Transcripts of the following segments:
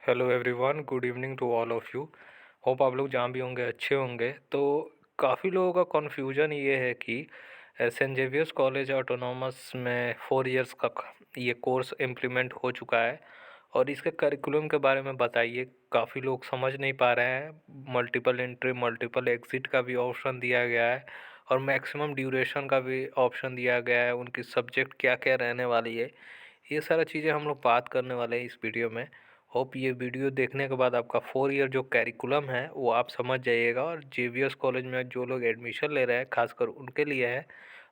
Hello everyone, good evening to all of you. Hope आप लोग जहाँ भी होंगे अच्छे होंगे। तो काफ़ी लोगों का कन्फ्यूजन ये है कि सेंट जेवियर्स कॉलेज ऑटोनॉमस में 4 इयर्स का ये कोर्स इम्प्लीमेंट हो चुका है और इसके करिकुलम के बारे में बताइए। काफ़ी लोग समझ नहीं पा रहे हैं। मल्टीपल एंट्री मल्टीपल एग्ज़िट का भी ऑप्शन दिया गया है और मैक्सिमम ड्यूरेशन का भी ऑप्शन दिया गया है। उनकी सब्जेक्ट क्या क्या रहने वाली है, ये सारा चीज़ें हम लोग बात करने वाले हैं इस वीडियो में। होप ये वीडियो देखने के बाद आपका 4 ईयर जो कैरिकुलम है वो आप समझ जाइएगा और जेवीएस कॉलेज में जो लोग एडमिशन ले रहे हैं खासकर उनके लिए है।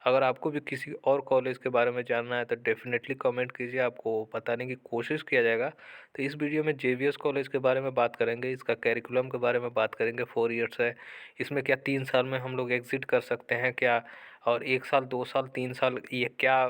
अगर आपको भी किसी और कॉलेज के बारे में जानना है तो डेफ़िनेटली कमेंट कीजिए, आपको बताने की कोशिश किया जाएगा। तो इस वीडियो में जेवीएस कॉलेज के बारे में बात करेंगे, इसका कैरिकुलम के बारे में बात करेंगे। 4 ईयर्स है, इसमें क्या 3 साल में हम लोग एग्ज़िट कर सकते हैं क्या, और 1 साल 2 साल 3 साल ये क्या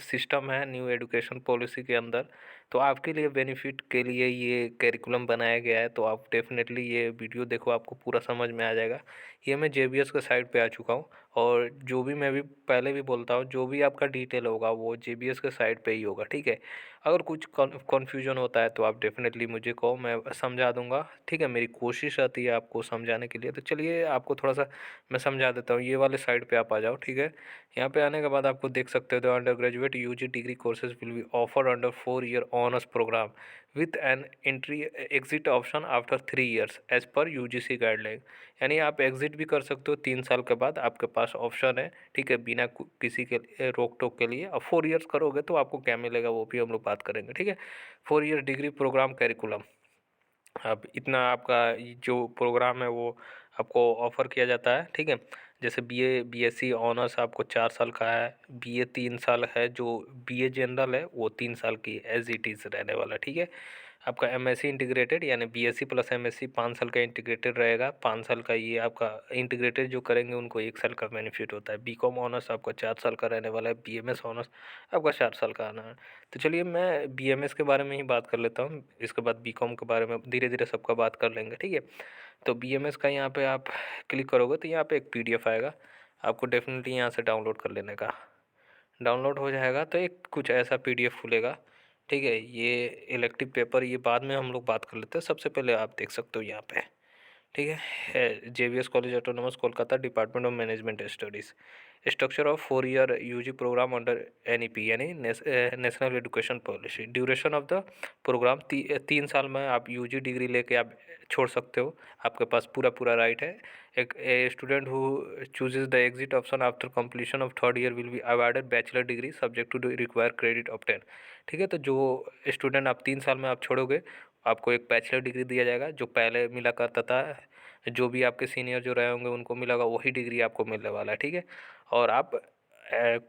सिस्टम है न्यू एजुकेशन पॉलिसी के अंदर। तो आपके लिए बेनिफिट के लिए ये करिकुलम बनाया गया है, तो आप डेफ़िनेटली ये वीडियो देखो, आपको पूरा समझ में आ जाएगा। ये मैं जेबीएस के साइट पे आ चुका हूँ और जो भी मैं भी पहले भी बोलता हूँ, जो भी आपका डिटेल होगा वो जेबीएस के साइट पे ही होगा, ठीक है। अगर कुछ कन्फ्यूजन होता है तो आप डेफ़िनेटली मुझे कहो, मैं समझा दूँगा, ठीक है। मेरी कोशिश रहती है आपको समझाने के लिए। तो चलिए आपको थोड़ा-सा मैं समझा देता हूँ। ये वाले साइट पे आप आ जाओ, ठीक है। यहाँ पे आने के बाद आपको देख सकते हो, the undergraduate UG degree courses will be offered under 4 year honours programme with an entry exit option after 3 years as per UGC guideline. यानी आप एग्जिट भी कर सकते हो 3 साल के बाद, आपके पास ऑप्शन है, ठीक है, बिना किसी के रोक टोक के लिए। अब 4 ईयर्स करोगे तो आपको क्या मिलेगा वो भी हम लोग बात करेंगे, ठीक है। 4 ईयर डिग्री प्रोग्राम कैरिकुलम। अब इतना आपका जो प्रोग्राम है वो आपको ऑफ़र किया जाता है, ठीक है। जैसे बीए बीएससी ऑनर्स आपको 4 साल का है, बीए 3 साल है, जो बीए जनरल है वो 3 साल की एज इट इज़ रहने वाला, ठीक है। आपका एमएससी इंटीग्रेटेड यानी बीएससी प्लस एमएससी 5 साल का इंटीग्रेटेड रहेगा। 5 साल का ये आपका इंटीग्रेटेड जो करेंगे उनको 1 साल का बेनिफिट होता है। बीकॉम ऑनर्स आपका 4 साल का रहने वाला है, बीएमएस ऑनर्स आपका 4 साल का आना है। तो चलिए मैं बीएमएस के बारे में ही बात कर लेता हूँ, इसके बाद बीकॉम के बारे में धीरे धीरे सबका बात कर लेंगे, ठीक है। तो बीएमएस का यहाँ पे आप क्लिक करोगे तो यहाँ पे एक पीडीएफ आएगा, आपको डेफिनेटली यहाँ से डाउनलोड कर लेने का। डाउनलोड हो जाएगा तो एक कुछ ऐसा पीडीएफ खुलेगा, ठीक है। ये इलेक्टिव पेपर ये बाद में हम लोग बात कर लेते हैं, सबसे पहले आप देख सकते हो यहाँ पे, ठीक है। JVS college autonomous Kolkata department of management studies, structure of 4 year UG programme under NEP यानी national education policy. Duration of the programme 3 साल में आप यूजी डिग्री लेके आप छोड़ सकते हो, आपके पास पूरा पूरा राइट है। एक student who chooses the exit option after completion of 3rd year will be awarded bachelor degree subject to require credit obtain, ठीक है। तो जो स्टूडेंट आप 3 साल में आप छोड़ोगे, आपको एक बैचलर डिग्री दिया जाएगा, जो पहले मिला करता था, जो भी आपके सीनियर जो रहे होंगे उनको मिला होगा, वही डिग्री आपको मिलने वाला है, ठीक है। और आप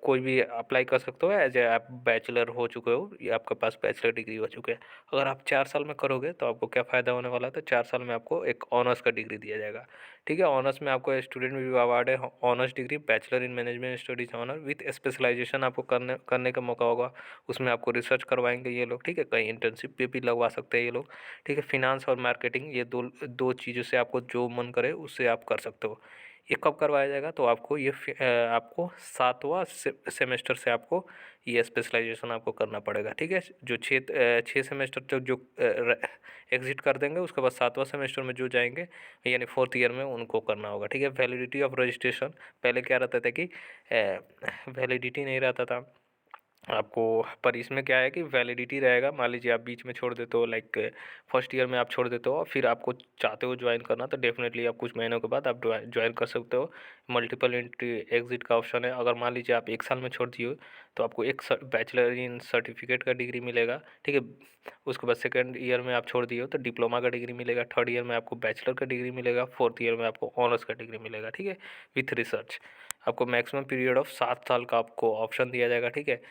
कोई भी अप्लाई कर सकते हो एज ए आप बैचलर हो चुके हो या आपके पास बैचलर डिग्री हो चुके हैं। अगर आप 4 साल में करोगे तो आपको क्या फ़ायदा होने वाला है, तो 4 साल में आपको एक ऑनर्स का डिग्री दिया जाएगा, ठीक है। ऑनर्स में आपको स्टूडेंट भी अवार्ड है honours degree bachelor in management studies honour with specialisation आपको करने करने का मौका होगा। उसमें आपको रिसर्च करवाएंगे ये लोग, ठीक है। कहीं इंटर्नशिप पे भी लगवा सकते हैं ये लोग, ठीक है। फिनांस और मार्केटिंग ये दो दो चीज़ों से आपको जो मन करे उससे आप कर सकते हो। ये कब करवाया जाएगा, तो आपको ये आपको 7वां सेमेस्टर से आपको ये स्पेशलाइजेशन आपको करना पड़ेगा, ठीक है। जो 6 सेमेस्टर तक जो एग्जिट कर देंगे उसके बाद 7वां सेमेस्टर में जो जाएंगे यानी 4th ईयर में उनको करना होगा, ठीक है। वैलिडिटी ऑफ रजिस्ट्रेशन, पहले क्या रहता था कि वैलिडिटी नहीं रहता था आपको, पर इसमें क्या है कि वैलिडिटी रहेगा। मान लीजिए आप बीच में छोड़ देते हो, लाइक 1st ईयर में आप छोड़ देते हो और फिर आपको चाहते हो ज्वाइन करना, तो डेफिनेटली आप कुछ महीनों के बाद आप ज्वाइन कर सकते हो। मल्टीपल एंट्री एग्जिट का ऑप्शन है। अगर मान लीजिए आप 1 साल में छोड़ दिए हो तो आपको एक बैचलर इन सर्टिफिकेट का डिग्री मिलेगा, ठीक है। उसके बाद 2nd ईयर में आप छोड़ दिए हो तो डिप्लोमा का डिग्री मिलेगा। 3rd ईयर में आपको बैचलर का डिग्री मिलेगा। 4th ईयर में आपको ऑनर्स का डिग्री मिलेगा, ठीक है, विथ रिसर्च। आपको मैक्सिमम पीरियड ऑफ 7 साल का आपको ऑप्शन दिया जाएगा, ठीक है।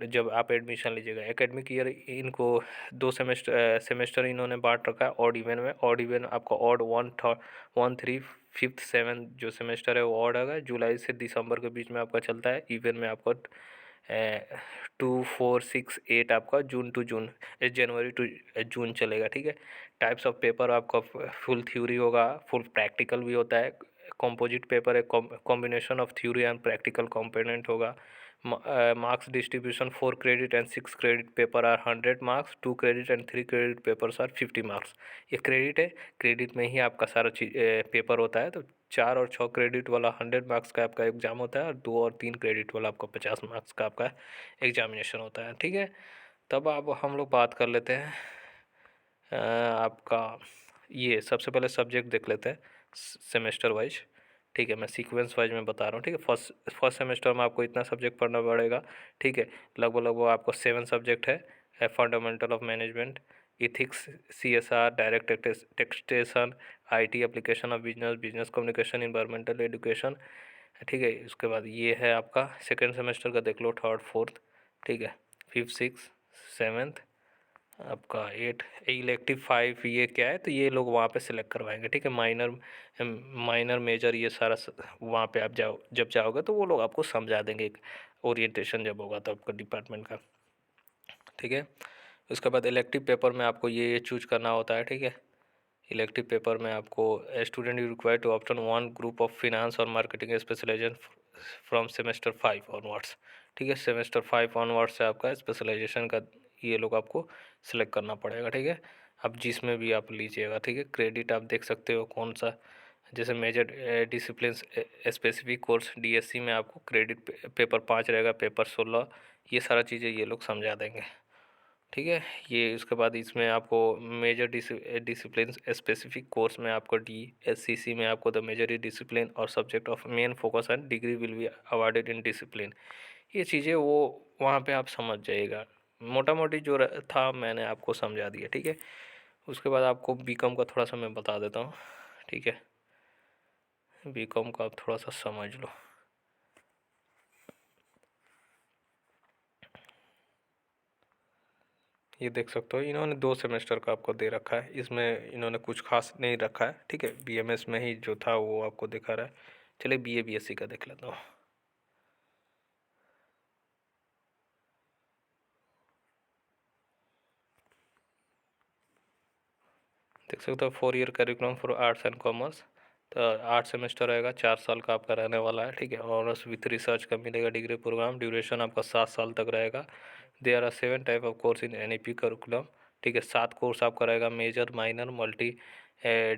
जब आप एडमिशन लीजिएगा एकेडमिक ईयर इनको 2 सेमेस्टर इन्होंने बांट रखा है ऑड इवन में। ऑड इवन आपका ऑड 1 3 5th 7th जो सेमेस्टर है वो ऑड आएगा, जुलाई से दिसंबर के बीच में आपका चलता है। इवन में आपका 2 4 6 8 आपका जून to June, January to June चलेगा, ठीक है। टाइप्स ऑफ पेपर आपका फुल थ्योरी होगा, फुल प्रैक्टिकल भी होता है। कंपोजिट पेपर है, combination of theory and practical component होगा। Marks distribution: 4 credit and 6 credit paper are 100 marks, 2 credit and 3 credit papers are 50 marks। ये क्रेडिट है, क्रेडिट में ही आपका सारा चीज पेपर होता है। तो 4 और 6 क्रेडिट वाला 100 मार्क्स का आपका एग्जाम होता है, और 2 और 3 क्रेडिट वाला आपका 50 मार्क्स का आपका एग्जामिनेशन होता है। ठीक है, तब अब हम लोग बात कर लेते हैं आपका ये सबसे पहले सब्जेक्ट देख लेते हैं सेमेस्टर वाइज। ठीक है, मैं सीक्वेंस वाइज में बता रहा हूँ। ठीक है, फर्स्ट सेमेस्टर में आपको इतना सब्जेक्ट पढ़ना पड़ेगा। ठीक है, लगभग आपको 7 सब्जेक्ट है। Fundamental of management, ethics, CSR, direct taxation, IT, application of business, business communication, environmental education. ठीक है, उसके बाद ये है आपका सेकेंड सेमेस्टर का, देख लो, थर्ड फोर्थ। ठीक है, फिफ्थ सिक्स सेवन्थ, आपका 8, इलेक्टिव 5 ये क्या है, तो ये लोग वहाँ पे सिलेक्ट करवाएंगे। ठीक है, माइनर मेजर ये सारा वहाँ पे आप जब जाओगे तो वो लोग आपको समझा देंगे, ओरिएंटेशन जब होगा तो आपका डिपार्टमेंट का। ठीक है, उसके बाद इलेक्टिव पेपर में आपको ये चूज करना होता है। ठीक है, इलेक्टिव पेपर में आपको student you require to option 1 group of finance और marketing specialisation from semester 5 onwards. ठीक है, सेमेस्टर 5 ऑनवर्ड्स से आपका स्पेशलाइजेशन का ये लोग आपको सिलेक्ट करना पड़ेगा। ठीक है, अब जिसमें भी आप लीजिएगा। ठीक है, क्रेडिट आप देख सकते हो कौन सा, जैसे major discipline specific course DSC में आपको क्रेडिट पेपर 5 रहेगा, पेपर 16, ये सारा चीज़ें ये लोग समझा देंगे। ठीक है, ये उसके बाद इसमें आपको मेजर डिसिप्लिन स्पेसिफिक कोर्स में आपको DSCC में आपको द मेजर डिसिप्लिन और subject of main focus and degree will be awarded in discipline. ये चीज़ें वो वहाँ पे आप समझ जाइएगा। मोटा मोटी जो था मैंने आपको समझा दिया। ठीक है, उसके बाद आपको BCom का थोड़ा सा मैं बता देता हूँ। ठीक है, BCom का आप थोड़ा सा समझ लो। ये देख सकते हो, इन्होंने 2 सेमेस्टर का आपको दे रखा है, इसमें इन्होंने कुछ खास नहीं रखा है। ठीक है, BMS में ही जो था वो आपको दिखा रहा है। चलिए BA BSc का देख लेता हूँ। देख सकते हो 4 year curriculum for arts and commerce. तो 8 सेमेस्टर रहेगा, 4 साल का आपका रहने वाला है। ठीक है, ऑनर्स विथ रिसर्च का मिलेगा डिग्री प्रोग्राम, ड्यूरेशन आपका 7 साल तक रहेगा। There are 7 type of course in NEP curriculum. ठीक है, 7 कोर्स आपका रहेगा, major, minor, multi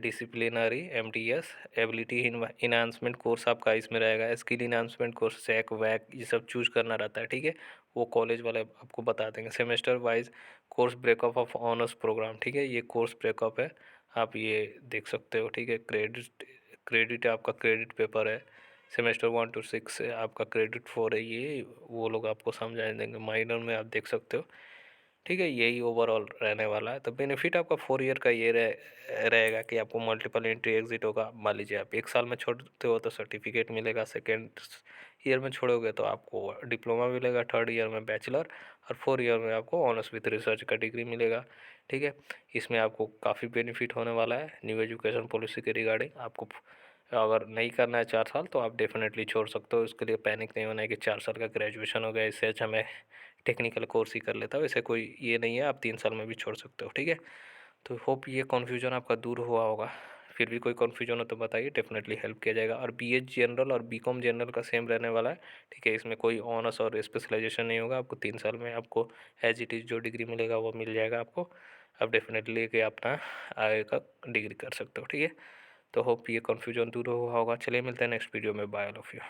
disciplinary, MTS, ability enhancement course आपका इसमें रहेगा, skill enhancement course, SEC, WAC, ये सब चूज करना रहता है। ठीक है, वो कॉलेज वाले आपको बता देंगे। Semester wise course breakup of honours programme. ठीक है, ये कोर्स ब्रेकअप है, आप ये देख सकते हो। ठीक है, क्रेडिट आपका क्रेडिट पेपर है, सेमेस्टर 1 to 6 है, आपका क्रेडिट 4 है, ये वो लोग आपको समझा देंगे। माइनर में आप देख सकते हो। ठीक है, यही ओवरऑल रहने वाला है। तो बेनिफिट आपका 4 ईयर का ये रहेगा कि आपको मल्टीपल एंट्री एग्जिट होगा। मान लीजिए आप 1 साल में छोड़ते हो तो सर्टिफिकेट मिलेगा, सेकेंड ईयर में छोड़ोगे तो आपको डिप्लोमा मिलेगा, थर्ड ईयर में बैचलर, और 4 ईयर में आपको ऑनर्स विद रिसर्च का डिग्री मिलेगा। ठीक है, इसमें आपको काफ़ी बेनिफिट होने वाला है। न्यू एजुकेशन पॉलिसी के रिगार्डिंग आपको अगर नहीं करना है 4 साल तो आप डेफिनेटली छोड़ सकते हो। इसके लिए पैनिक नहीं होना है कि 4 साल का ग्रेजुएशन हो गया, इससे अच्छा मैं टेक्निकल कोर्स ही कर लेता हूँ। ऐसे कोई ये नहीं है, आप 3 साल में भी छोड़ सकते हो। ठीक है, तो होप ये कन्फ्यूजन आपका दूर हुआ होगा। फिर भी कोई कन्फ्यूजन हो तो बताइए, डेफिनेटली हेल्प किया जाएगा। और BH जनरल और BCom जनरल का सेम रहने वाला है। ठीक है, इसमें कोई ऑनर्स और स्पेशलाइजेशन नहीं होगा। आपको 3 साल में आपको एज इट इज़ जो डिग्री मिलेगा वो मिल जाएगा आपको। आप डेफिनेटली लेके अपना आगे का डिग्री कर सकते हो। ठीक है, तो होप ये कन्फ्यूजन दूर हुआ होगा। चलिए मिलते हैं नेक्स्ट वीडियो में। Bye all of you.